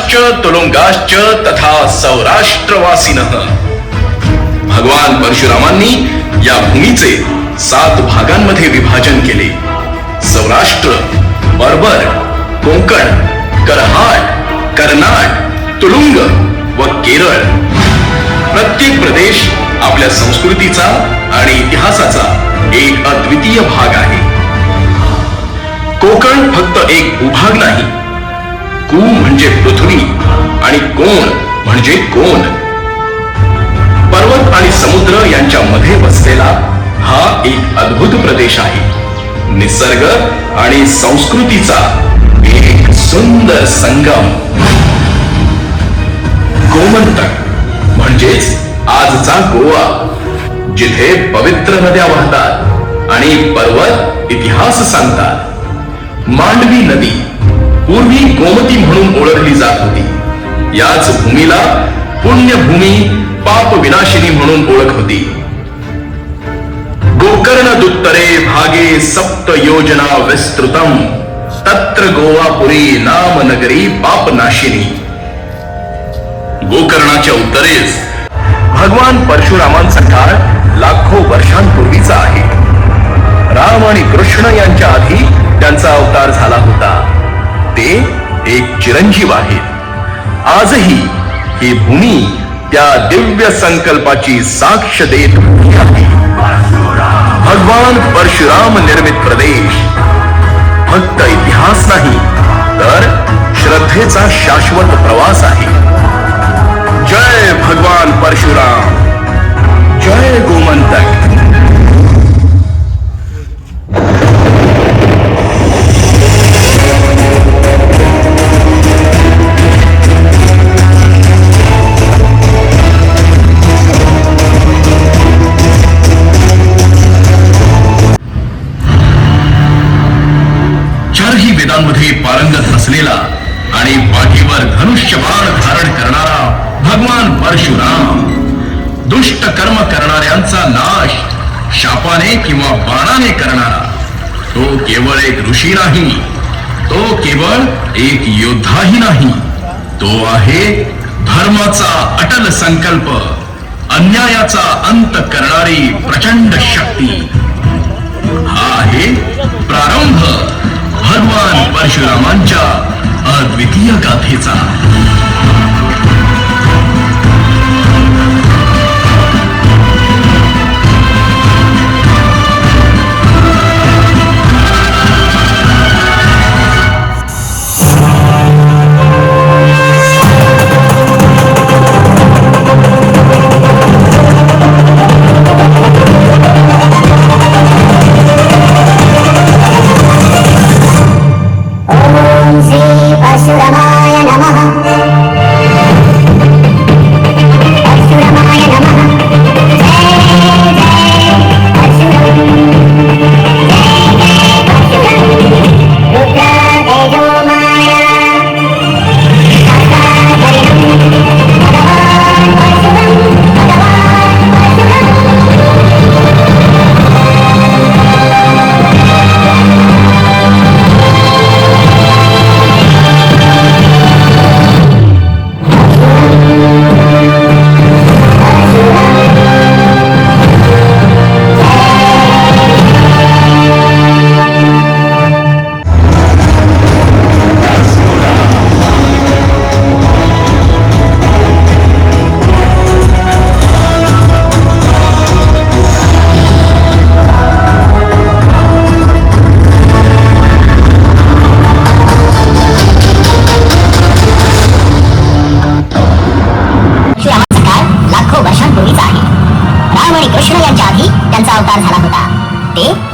गोकर्णाश्च तुलुंगाश्च तथा सौराष्ट्रवासिनः. भगवान परशुरामांनी या भूमीचे 7 भागांमध्ये विभाजन केले. सौराष्ट्र, बर्बर, कोकण, करहाट, कर्नाट, तुलुंग व केरळ. प्रत्येक प्रदेश आपल्या संस्कृतीचा आणि इतिहासाचा एक अद्वितीय भाग आहे. कोकण फक्त एक भूभाग नाही. कू म्हणजे पृथ्वी आणि कोण म्हणजे कोण. पर्वत आणि समुद्र यांच्या मध्ये बसलेला हा एक अद्भुत प्रदेश आहे. निसर्ग आणि संस्कृतीचा एक सुंदर संगम. गोमंतक म्हणजेच आजचा गोवा, जिथे पवित्र नद्या वाहतात आणि पर्वत इतिहास सांगतात. मांडवी नदी पूर्वी गोमती म्हणून ओळखली जात होती. याच भूमीला पुण्यभूमी, पाप विनाशिनी म्हणून ओळख होती. गोकर्ण दुत्तरे भागे सप्त योजना विस्तृतम तत्र गोवापुरी नाम नगरी पापनाशिनी. गोकर्णाच्या उत्तरेस भगवान परशुरामांचा काळ लाखो वर्षांपूर्वीचा आहे. राम आणि कृष्ण यांच्या आधी त्यांचा अवतार झाला होता. ते एक चिरंजीव आहेत. आजही ही भूमी त्या दिव्य संकल्पाची साक्ष देत आहे. भगवान परशुराम निर्मित प्रदेश फक्त इतिहास नाही, तर श्रद्धेचा शाश्वत प्रवास आहे. जय भगवान परशुराम, जय गोमंतक. चारही वेदांमध्ये पारंगत असलेला आणि पाठीवर धनुष्यबाण धारण करणारा भगवान परशुराम दुष्ट कर्म करणाऱ्यांचा नाश शापाने किंवा बाणाने करणारा. तो केवळ एक ऋषी नाही, तो केवळ एक योद्धाही नाही, तो आहे धर्माचा अटल संकल्प, अन्यायाचा अंत करणारी प्रचंड शक्ती. हा आहे प्रारंभ भगवान परशुरामांच्या अद्वितीय गाथेचा.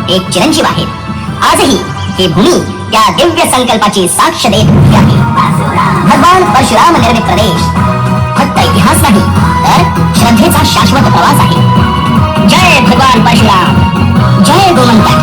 एक चिरंजीव आहेत. आजही ही भूमी त्या दिव्य संकल्पाची साक्ष देत आहे. भगवान परशुराम निर्मित प्रदेश फक्त इतिहास नाही, तर श्रद्धेचा शाश्वत प्रवास आहे. जय भगवान परशुराम, जय गोमंतक.